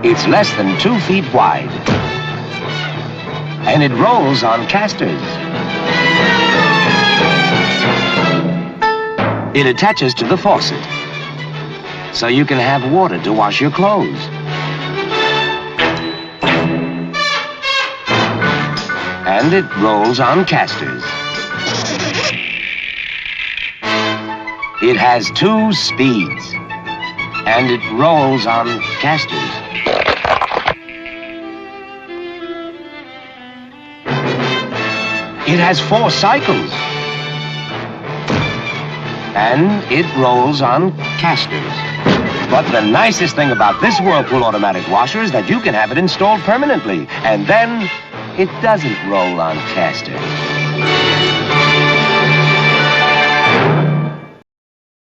It's less than 2 feet wide. And it rolls on casters. It attaches to the faucet, so you can have water to wash your clothes. And it rolls on casters. It has 2 speeds, and it rolls on casters. It has 4 cycles, and it rolls on casters. But the nicest thing about this Whirlpool automatic washer is that you can have it installed permanently, and then it doesn't roll on casters.